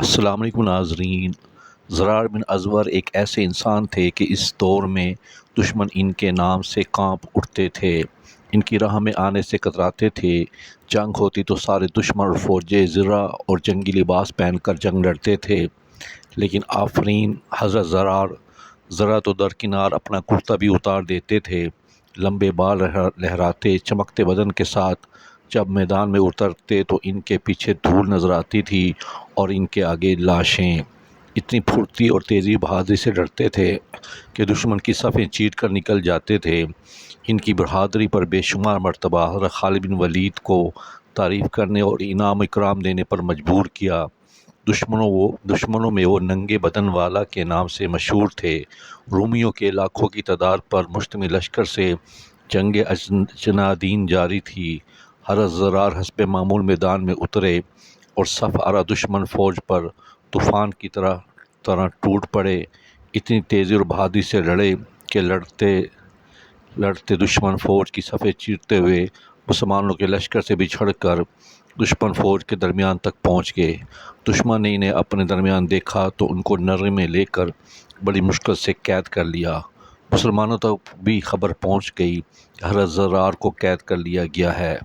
السلام علیکم ناظرین۔ زرار بن ازور ایک ایسے انسان تھے کہ اس دور میں دشمن ان کے نام سے کانپ اٹھتے تھے، ان کی راہ میں آنے سے کتراتے تھے۔ جنگ ہوتی تو سارے دشمن اور فوجیں زرہ اور جنگی لباس پہن کر جنگ لڑتے تھے، لیکن آفرین حضرت زرار ذرا تو درکنار اپنا کرتا بھی اتار دیتے تھے۔ لمبے بال لہراتے چمکتے بدن کے ساتھ جب میدان میں اترتے تو ان کے پیچھے دھول نظر آتی تھی اور ان کے آگے لاشیں۔ اتنی پھرتی اور تیزی بہادری سے لڑتے تھے کہ دشمن کی صفیں چیر کر نکل جاتے تھے۔ ان کی بہادری پر بے شمار مرتبہ حضرت خالد بن ولید کو تعریف کرنے اور انعام و اکرام دینے پر مجبور کیا۔ دشمنوں میں وہ ننگے بدن والا کے نام سے مشہور تھے۔ رومیوں کے لاکھوں کی تعداد پر مشتمل لشکر سے جنگ اجنادین جاری تھی۔ حضرت زرار حسب معمول میدان میں اترے اور صف آرا دشمن فوج پر طوفان کی طرح ٹوٹ پڑے۔ اتنی تیزی اور بہادری سے لڑے کہ لڑتے دشمن فوج کی صفیں چیرتے ہوئے مسلمانوں کے لشکر سے بچھڑ کر دشمن فوج کے درمیان تک پہنچ گئے۔ دشمن نے انہیں اپنے درمیان دیکھا تو ان کو نرے میں لے کر بڑی مشکل سے قید کر لیا۔ مسلمانوں تک بھی خبر پہنچ گئی کہ حضرت زرار کو قید کر لیا گیا ہے۔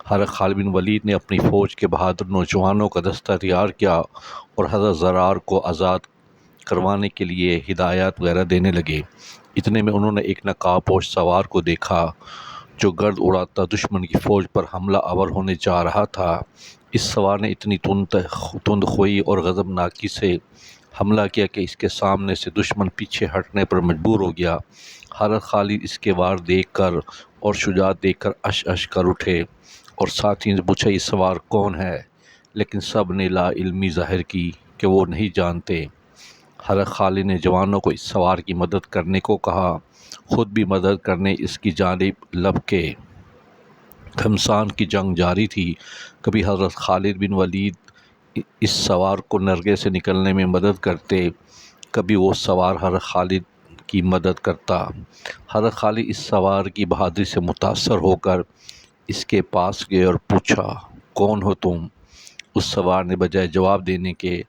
حضرت خالد بن ولید نے اپنی فوج کے بہادر نوجوانوں کا دستہ تیار کیا اور حضرت زرار کو آزاد کروانے کے لیے ہدایات وغیرہ دینے لگے۔ اتنے میں انہوں نے ایک نقاب پوش سوار کو دیکھا جو گرد اڑاتا دشمن کی فوج پر حملہ آور ہونے جا رہا تھا۔ اس سوار نے اتنی تند خوئی اور غضبناکی سے حملہ کیا کہ اس کے سامنے سے دشمن پیچھے ہٹنے پر مجبور ہو گیا۔ حضرت خالد اس کے وار دیکھ کر اور شجاعت دیکھ کر اش کر اٹھے اور ساتھیوں سے پوچھا یہ سوار کون ہے، لیکن سب نے لا علمی ظاہر کی کہ وہ نہیں جانتے۔ حضرت خالد نے جوانوں کو اس سوار کی مدد کرنے کو کہا، خود بھی مدد کرنے اس کی جانب لبکے۔ گھمسان کی جنگ جاری تھی۔ کبھی حضرت خالد بن ولید اس سوار کو نرغے سے نکلنے میں مدد کرتے، کبھی وہ سوار حضرت خالد کی مدد کرتا۔ حضرت خالد اس سوار کی بہادری سے متاثر ہو کر اس کے پاس گئے اور پوچھا کون ہو تم؟ اس سوار نے بجائے جواب دینے کے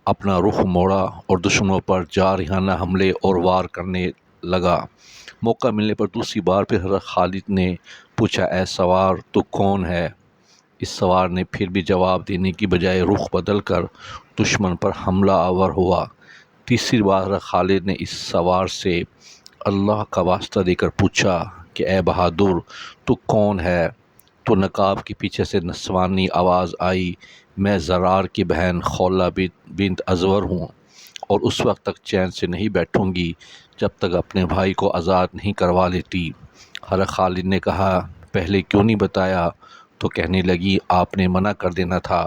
اپنا رخ موڑا اور دشمنوں پر جارحانہ حملے اور وار کرنے لگا۔ موقع ملنے پر دوسری بار پھر حضرت خالد نے پوچھا اے سوار تو کون ہے؟ اس سوار نے پھر بھی جواب دینے کی بجائے رخ بدل کر دشمن پر حملہ آور ہوا۔ تیسری بار حضرت خالد نے اس سوار سے اللہ کا واسطہ دے کر پوچھا کہ اے بہادر تو کون ہے؟ تو نقاب کے پیچھے سے نسوانی آواز آئی، میں زرار کی بہن خولہ بنت ازور ہوں اور اس وقت تک چین سے نہیں بیٹھوں گی جب تک اپنے بھائی کو آزاد نہیں کروا لیتی۔ حضرت خالد نے کہا پہلے کیوں نہیں بتایا؟ تو کہنے لگی آپ نے منع کر دینا تھا۔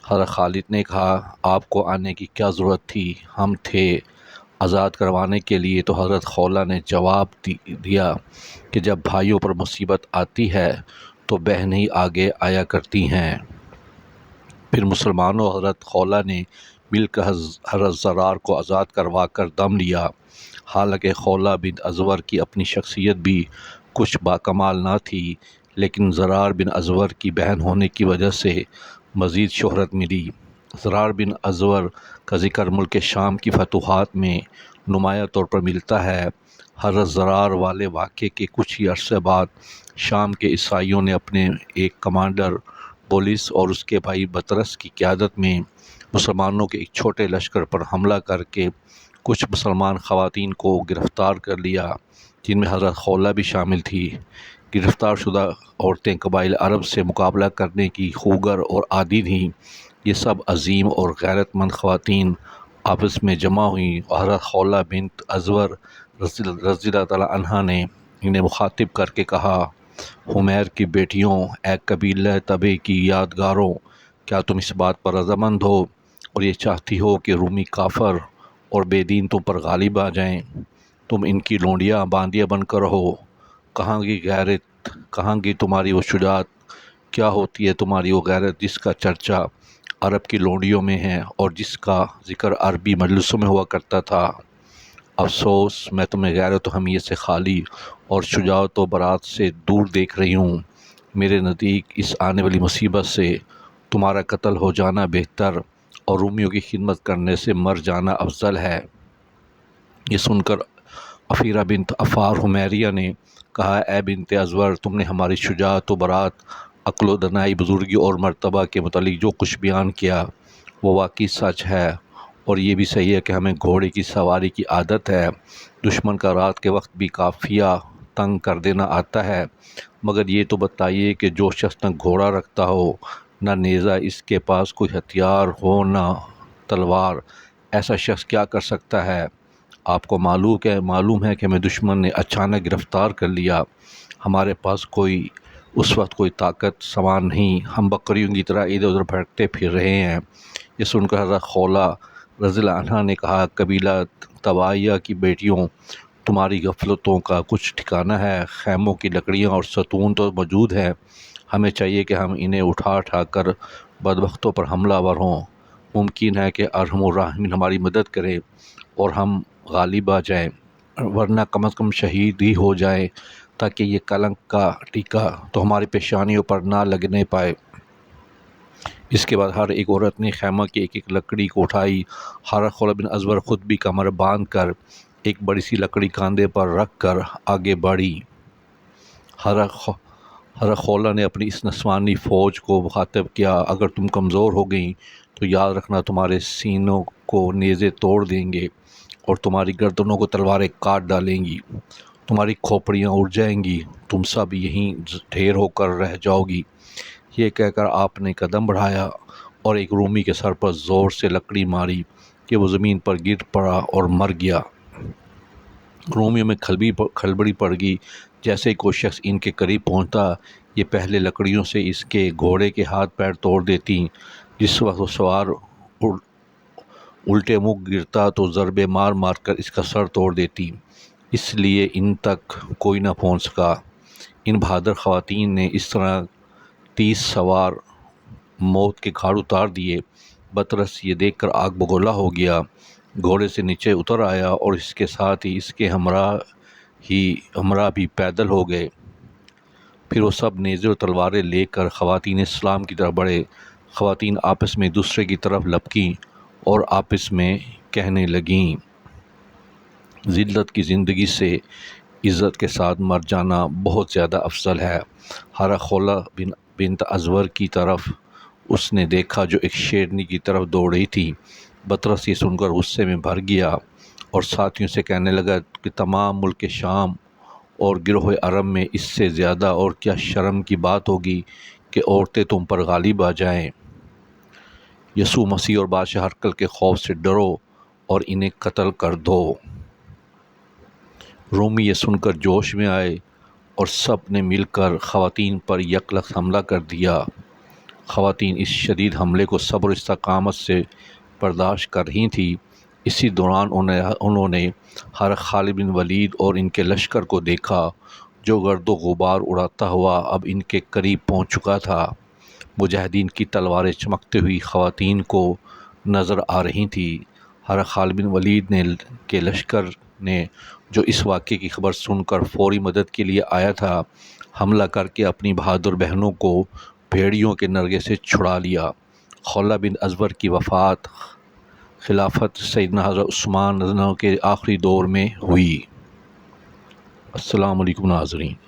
حضرت خالد نے کہا آپ کو آنے کی کیا ضرورت تھی، ہم تھے آزاد کروانے کے لیے۔ تو حضرت خولہ نے جواب دیا کہ جب بھائیوں پر مصیبت آتی ہے تو بہنیں ہی آگے آیا کرتی ہیں۔ پھر مسلمانوں حضرت خولہ نے مل کر حضرت زرار کو آزاد کروا کر دم لیا۔ حالانکہ خولہ بنت ازور کی اپنی شخصیت بھی کچھ باکمال نہ تھی، لیکن زرار بن ازور کی بہن ہونے کی وجہ سے مزید شہرت ملی۔ زرار بن ازور کا ذکر ملک شام کی فتوحات میں نمایاں طور پر ملتا ہے۔ حضرت زرار والے واقعے کے کچھ ہی عرصے بعد شام کے عیسائیوں نے اپنے ایک کمانڈر بولس اور اس کے بھائی بطرس کی قیادت میں مسلمانوں کے ایک چھوٹے لشکر پر حملہ کر کے کچھ مسلمان خواتین کو گرفتار کر لیا، جن میں حضرت خولہ بھی شامل تھی۔ گرفتار شدہ عورتیں قبائل عرب سے مقابلہ کرنے کی خوگر اور عادی تھیں۔ یہ سب عظیم اور غیرت مند خواتین آپس میں جمع ہوئیں اور حضرت خولہ بنت ازور رضی اللہ تعالیٰ عنہا نے انہیں مخاطب کر کے کہا حمیر کی بیٹیوں، اے قبیلہ تبع کی یادگاروں، کیا تم اس بات پر رضامند ہو اور یہ چاہتی ہو کہ رومی کافر اور بے دین تم پر غالب آ جائیں؟ تم ان کی لونڈیاں باندیاں بن کر رہو۔ کہاں گی غیرت، کہاں گی تمہاری وہ شجاعت؟ کیا ہوتی ہے تمہاری وہ غیرت جس کا چرچا عرب کی لونڈیوں میں ہے اور جس کا ذکر عربی مجلسوں میں ہوا کرتا تھا؟ افسوس، میں تمہیں غیرت و حمیت سے خالی اور شجاعت و برات سے دور دیکھ رہی ہوں۔ میرے نزدیک اس آنے والی مصیبت سے تمہارا قتل ہو جانا بہتر اور رومیوں کی خدمت کرنے سے مر جانا افضل ہے۔ یہ سن کر عفیرہ بنت عفار حمیریہ نے کہا، اے بنت ازور، تم نے ہماری شجاعت و برات، عقل و دانائی، بزرگی اور مرتبہ کے متعلق جو کچھ بیان کیا وہ واقعی سچ ہے، اور یہ بھی صحیح ہے کہ ہمیں گھوڑے کی سواری کی عادت ہے۔ دشمن کا رات کے وقت بھی قافیہ تنگ کر دینا آتا ہے، مگر یہ تو بتائیے کہ جو شخص نہ گھوڑا رکھتا ہو، نہ نیزہ اس کے پاس کوئی ہتھیار ہو، نہ تلوار، ایسا شخص کیا کر سکتا ہے؟ آپ کو معلوم ہے کہ ہمیں دشمن نے اچانک گرفتار کر لیا، ہمارے پاس اس وقت کوئی طاقت سامان نہیں، ہم بکریوں کی طرح ادھر ادھر بھٹکتے پھر رہے ہیں۔ یہ سن کر حضرت خولہ رضی اللہ عنہا نے کہا، قبیلہ طبائیہ کی بیٹیوں، تمہاری غفلتوں کا کچھ ٹھکانہ ہے؟ خیموں کی لکڑیاں اور ستون تو موجود ہیں، ہمیں چاہیے کہ ہم انہیں اٹھا کر بدبختوں پر حملہ آور ہوں۔ ممکن ہے کہ ارحم الراحمین ہماری مدد کرے اور ہم غالب آ جائیں، ورنہ کم از کم شہید ہی ہو جائیں، تاکہ یہ کلنک کا ٹیکا تو ہماری پیشانیوں پر نہ لگنے پائے۔ اس کے بعد ہر ایک عورت نے خیمہ کی ایک لکڑی کو اٹھائی۔ حضرت خولہ بن ازور خود بھی کمر باندھ کر ایک بڑی سی لکڑی کاندھے پر رکھ کر آگے بڑھی۔ حضرت خولہ نے اپنی اس نسوانی فوج کو مخاطب کیا، اگر تم کمزور ہو گئیں تو یاد رکھنا تمہارے سینوں کو نیزے توڑ دیں گے اور تمہاری گردنوں کو تلواریں کاٹ ڈالیں گی، تمہاری کھوپڑیاں اڑ جائیں گی، تم سب یہیں ڈھیر ہو کر رہ جاؤ گی۔ یہ کہہ کر آپ نے قدم بڑھایا اور ایک رومی کے سر پر زور سے لکڑی ماری کہ وہ زمین پر گر پڑا اور مر گیا۔ رومیوں میں کھلبڑی پڑ گئی۔ جیسے ہی کوئی شخص ان کے قریب پہنچتا، یہ پہلے لکڑیوں سے اس کے گھوڑے کے ہاتھ پیر توڑ دیتی۔ جس وقت وہ سوار الٹے منہ گرتا تو ضربے مار مار کر اس کا سر توڑ دیتی، اس لیے ان تک کوئی نہ پہنچ سکا۔ ان بہادر خواتین نے اس طرح 30 سوار موت کے گھاٹ اتار دیے۔ بطرس یہ دیکھ کر آگ بگولا ہو گیا، گھوڑے سے نیچے اتر آیا اور اس کے ساتھ ہی اس کے ہمراہ بھی پیدل ہو گئے۔ پھر وہ سب نیزے اور تلواریں لے کر خواتین اسلام کی طرف بڑھے۔ خواتین آپس میں دوسرے کی طرف لپکیں اور آپس میں کہنے لگیں، ذلت کی زندگی سے عزت کے ساتھ مر جانا بہت زیادہ افضل ہے۔ حضرت خولہ بنت ازور کی طرف اس نے دیکھا جو ایک شیرنی کی طرف دوڑ رہی تھی۔ بطرس یہ سن کر غصے میں بھر گیا اور ساتھیوں سے کہنے لگا کہ تمام ملک شام اور گروہ عرب میں اس سے زیادہ اور کیا شرم کی بات ہوگی کہ عورتیں تم پر غالب آ جائیں۔ یسوع مسیح اور بادشاہ ہرقل کے خوف سے ڈرو اور انہیں قتل کر دو۔ رومی یہ سن کر جوش میں آئے اور سب نے مل کر خواتین پر یک لخت حملہ کر دیا۔ خواتین اس شدید حملے کو صبر و استقامت سے برداشت کر رہی تھیں۔ اسی دوران انہوں نے حضرت خالد بن ولید اور ان کے لشکر کو دیکھا جو گرد و غبار اڑاتا ہوا اب ان کے قریب پہنچ چکا تھا۔ مجاہدین کی تلواریں چمکتی ہوئی خواتین کو نظر آ رہی تھیں۔ حضرت خالد بن ولید کے لشکر نے جو اس واقعے کی خبر سن کر فوری مدد کے لیے آیا تھا، حملہ کر کے اپنی بہادر بہنوں کو بھیڑیوں کے نرغے سے چھڑا لیا۔ خولہ بن ازور کی وفات خلافت سیدنا حضرت عثمان رضی اللہ عنہ کے آخری دور میں ہوئی۔ السلام علیکم ناظرین۔